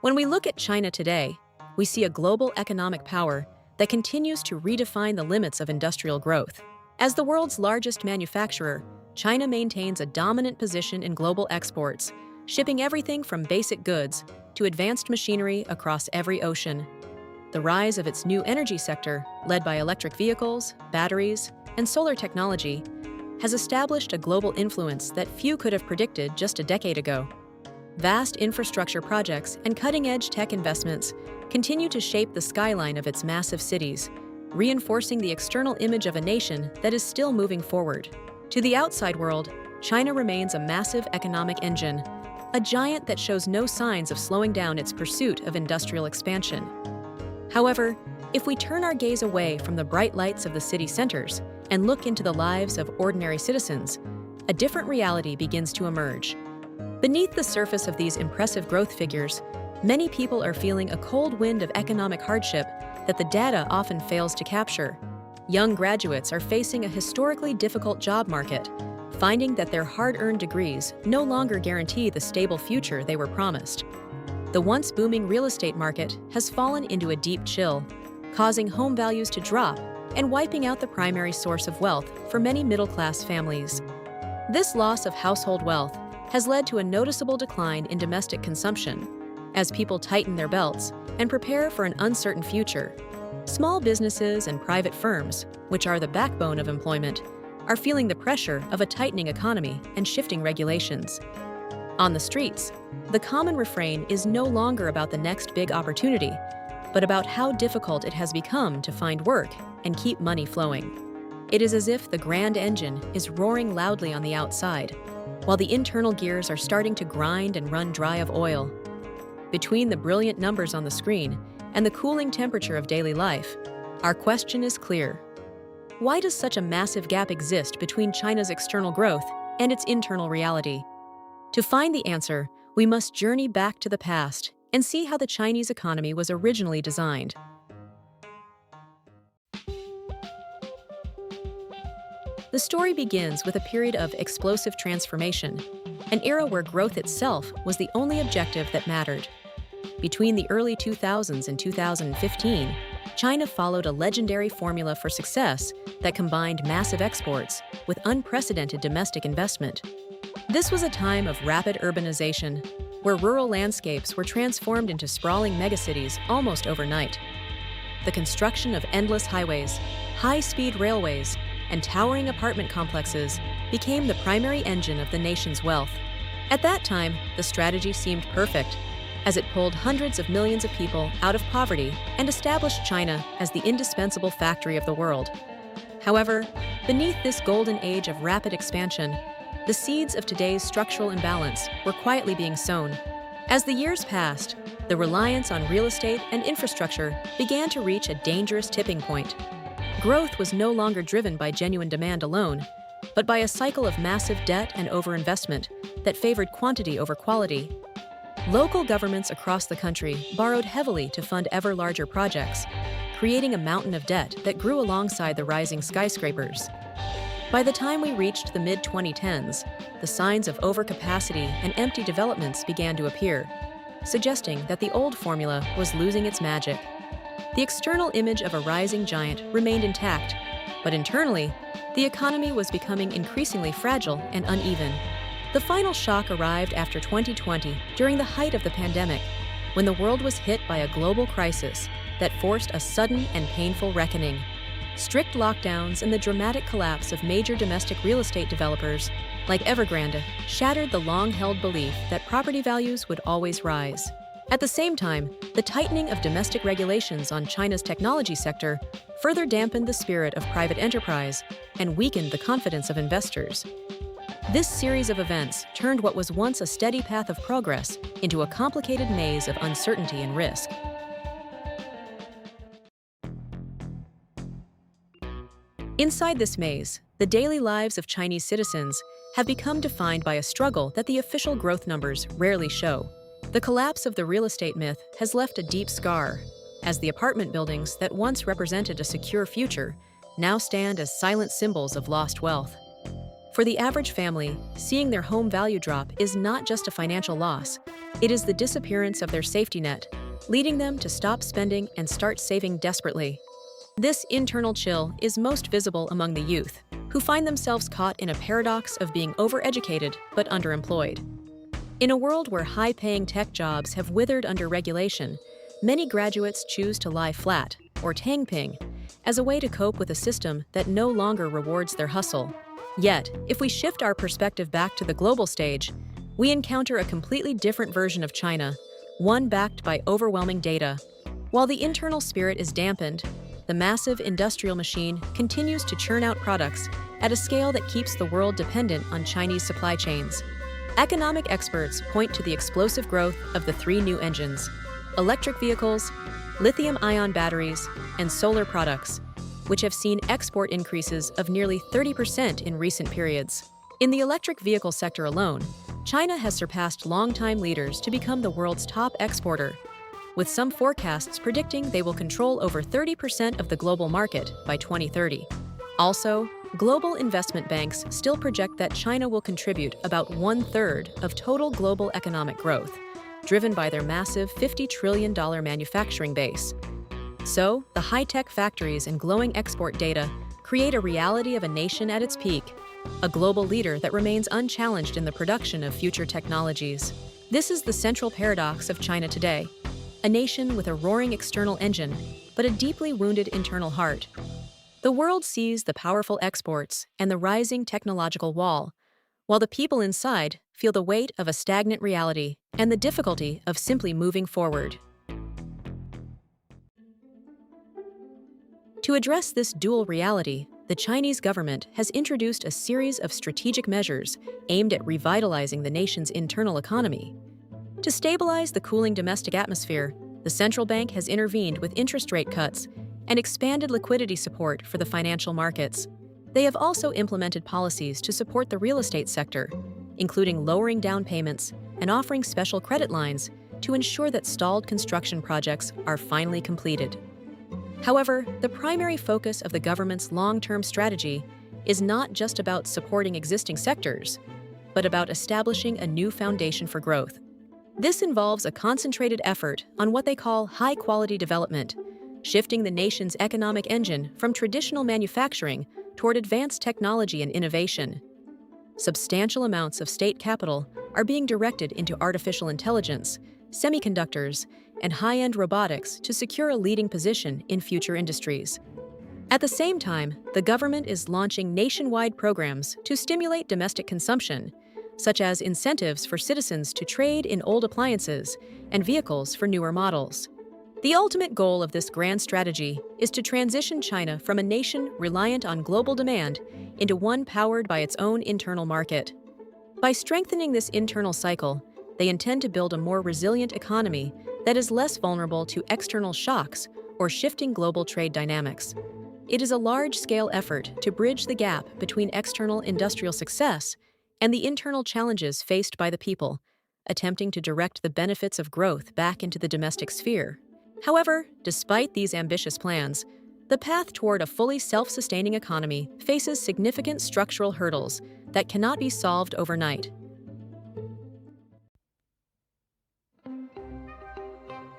When we look at China today, we see a global economic power that continues to redefine the limits of industrial growth. As the world's largest manufacturer, China maintains a dominant position in global exports, shipping everything from basic goods to advanced machinery across every ocean. The rise of its new energy sector, led by electric vehicles, batteries, and solar technology, has established a global influence that few could have predicted just a decade ago. Vast infrastructure projects and cutting-edge tech investments continue to shape the skyline of its massive cities, reinforcing the external image of a nation that is still moving forward. To the outside world, China remains a massive economic engine, a giant that shows no signs of slowing down its pursuit of industrial expansion. However, if we turn our gaze away from the bright lights of the city centers and look into the lives of ordinary citizens, a different reality begins to emerge. Beneath the surface of these impressive growth figures, many people are feeling a cold wind of economic hardship that the data often fails to capture. Young graduates are facing a historically difficult job market, finding that their hard-earned degrees no longer guarantee the stable future they were promised. The once booming real estate market has fallen into a deep chill, causing home values to drop and wiping out the primary source of wealth for many middle-class families. This loss of household wealth has led to a noticeable decline in domestic consumption. As people tighten their belts and prepare for an uncertain future, small businesses and private firms, which are the backbone of employment, are feeling the pressure of a tightening economy and shifting regulations. On the streets, the common refrain is no longer about the next big opportunity, but about how difficult it has become to find work and keep money flowing. It is as if the grand engine is roaring loudly on the outside, while the internal gears are starting to grind and run dry of oil. Between the brilliant numbers on the screen and the cooling temperature of daily life, our question is clear. Why does such a massive gap exist between China's external growth and its internal reality? To find the answer, we must journey back to the past and see how the Chinese economy was originally designed. The story begins with a period of explosive transformation, an era where growth itself was the only objective that mattered. Between the early 2000s and 2015, China followed a legendary formula for success that combined massive exports with unprecedented domestic investment. This was a time of rapid urbanization, where rural landscapes were transformed into sprawling megacities almost overnight. The construction of endless highways, high-speed railways, and towering apartment complexes became the primary engine of the nation's wealth. At that time, the strategy seemed perfect, as it pulled hundreds of millions of people out of poverty and established China as the indispensable factory of the world. However, beneath this golden age of rapid expansion, the seeds of today's structural imbalance were quietly being sown. As the years passed, the reliance on real estate and infrastructure began to reach a dangerous tipping point. Growth was no longer driven by genuine demand alone, but by a cycle of massive debt and overinvestment that favored quantity over quality. Local governments across the country borrowed heavily to fund ever larger projects, creating a mountain of debt that grew alongside the rising skyscrapers. By the time we reached the mid-2010s, the signs of overcapacity and empty developments began to appear, suggesting that the old formula was losing its magic. The external image of a rising giant remained intact, but internally, the economy was becoming increasingly fragile and uneven. The final shock arrived after 2020, during the height of the pandemic, when the world was hit by a global crisis that forced a sudden and painful reckoning. Strict lockdowns and the dramatic collapse of major domestic real estate developers, like Evergrande, shattered the long-held belief that property values would always rise. At the same time, the tightening of domestic regulations on China's technology sector further dampened the spirit of private enterprise and weakened the confidence of investors. This series of events turned what was once a steady path of progress into a complicated maze of uncertainty and risk. Inside this maze, the daily lives of Chinese citizens have become defined by a struggle that the official growth numbers rarely show. The collapse of the real estate myth has left a deep scar, as the apartment buildings that once represented a secure future now stand as silent symbols of lost wealth. For the average family, seeing their home value drop is not just a financial loss, it is the disappearance of their safety net, leading them to stop spending and start saving desperately. This internal chill is most visible among the youth, who find themselves caught in a paradox of being overeducated but underemployed. In a world where high-paying tech jobs have withered under regulation, many graduates choose to lie flat, or tangping, as a way to cope with a system that no longer rewards their hustle. Yet, if we shift our perspective back to the global stage, we encounter a completely different version of China, one backed by overwhelming data. While the internal spirit is dampened, the massive industrial machine continues to churn out products at a scale that keeps the world dependent on Chinese supply chains. Economic experts point to the explosive growth of the three new engines: electric vehicles, lithium-ion batteries, and solar products, which have seen export increases of nearly 30% in recent periods. In the electric vehicle sector alone, China has surpassed longtime leaders to become the world's top exporter, with some forecasts predicting they will control over 30% of the global market by 2030. Also, global investment banks still project that China will contribute about 1/3 of total global economic growth, driven by their massive $50 trillion manufacturing base. So, the high-tech factories and glowing export data create a reality of a nation at its peak, a global leader that remains unchallenged in the production of future technologies. This is the central paradox of China today, a nation with a roaring external engine, but a deeply wounded internal heart. The world sees the powerful exports and the rising technological wall, while the people inside feel the weight of a stagnant reality and the difficulty of simply moving forward. To address this dual reality, the Chinese government has introduced a series of strategic measures aimed at revitalizing the nation's internal economy. To stabilize the cooling domestic atmosphere, the central bank has intervened with interest rate cuts and expanded liquidity support for the financial markets. They have also implemented policies to support the real estate sector, including lowering down payments and offering special credit lines to ensure that stalled construction projects are finally completed. However, the primary focus of the government's long-term strategy is not just about supporting existing sectors, but about establishing a new foundation for growth. This involves a concentrated effort on what they call high-quality development, shifting the nation's economic engine from traditional manufacturing toward advanced technology and innovation. Substantial amounts of state capital are being directed into artificial intelligence, semiconductors, and high-end robotics to secure a leading position in future industries. At the same time, the government is launching nationwide programs to stimulate domestic consumption, such as incentives for citizens to trade in old appliances and vehicles for newer models. The ultimate goal of this grand strategy is to transition China from a nation reliant on global demand into one powered by its own internal market. By strengthening this internal cycle, they intend to build a more resilient economy that is less vulnerable to external shocks or shifting global trade dynamics. It is a large-scale effort to bridge the gap between external industrial success and the internal challenges faced by the people, attempting to direct the benefits of growth back into the domestic sphere. However, despite these ambitious plans, the path toward a fully self-sustaining economy faces significant structural hurdles that cannot be solved overnight.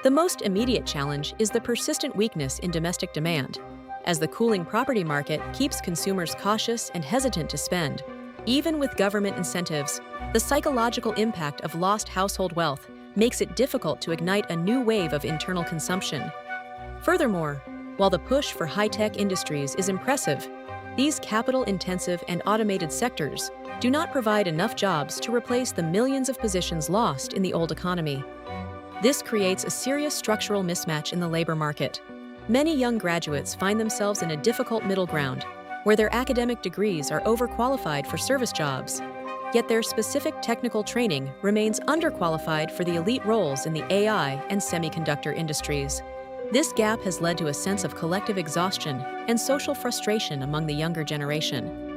The most immediate challenge is the persistent weakness in domestic demand, as the cooling property market keeps consumers cautious and hesitant to spend. Even with government incentives, the psychological impact of lost household wealth makes it difficult to ignite a new wave of internal consumption. Furthermore, while the push for high-tech industries is impressive, these capital-intensive and automated sectors do not provide enough jobs to replace the millions of positions lost in the old economy. This creates a serious structural mismatch in the labor market. Many young graduates find themselves in a difficult middle ground, where their academic degrees are overqualified for service jobs, yet their specific technical training remains underqualified for the elite roles in the AI and semiconductor industries. This gap has led to a sense of collective exhaustion and social frustration among the younger generation.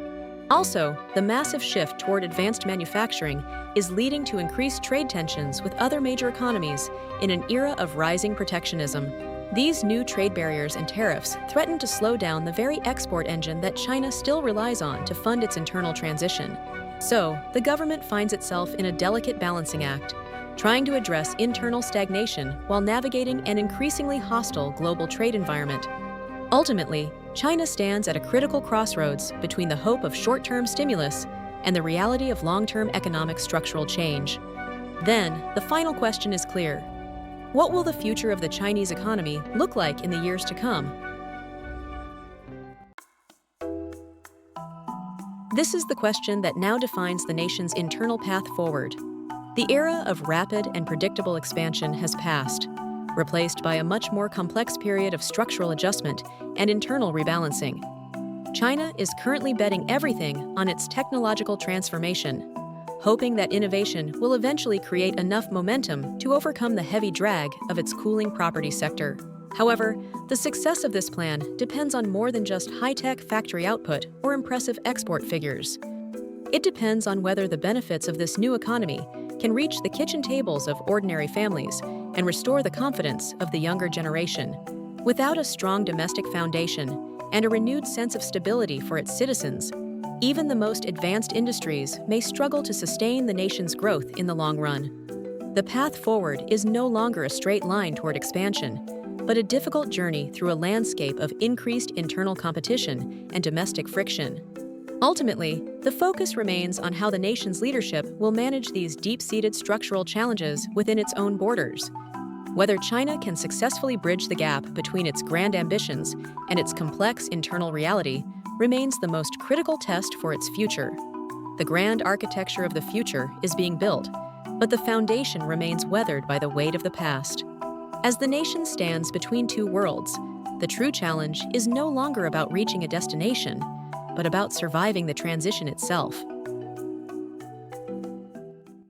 Also, the massive shift toward advanced manufacturing is leading to increased trade tensions with other major economies in an era of rising protectionism. These new trade barriers and tariffs threaten to slow down the very export engine that China still relies on to fund its internal transition. So, the government finds itself in a delicate balancing act, trying to address internal stagnation while navigating an increasingly hostile global trade environment. Ultimately, China stands at a critical crossroads between the hope of short-term stimulus and the reality of long-term economic structural change. Then, the final question is clear. What will the future of the Chinese economy look like in the years to come? This is the question that now defines the nation's internal path forward. The era of rapid and predictable expansion has passed, replaced by a much more complex period of structural adjustment and internal rebalancing. China is currently betting everything on its technological transformation, hoping that innovation will eventually create enough momentum to overcome the heavy drag of its cooling property sector. However, the success of this plan depends on more than just high-tech factory output or impressive export figures. It depends on whether the benefits of this new economy can reach the kitchen tables of ordinary families and restore the confidence of the younger generation. Without a strong domestic foundation and a renewed sense of stability for its citizens, even the most advanced industries may struggle to sustain the nation's growth in the long run. The path forward is no longer a straight line toward expansion, but a difficult journey through a landscape of increased internal competition and domestic friction. Ultimately, the focus remains on how the nation's leadership will manage these deep-seated structural challenges within its own borders. Whether China can successfully bridge the gap between its grand ambitions and its complex internal reality remains the most critical test for its future. The grand architecture of the future is being built, but the foundation remains weathered by the weight of the past. As the nation stands between two worlds, the true challenge is no longer about reaching a destination, but about surviving the transition itself.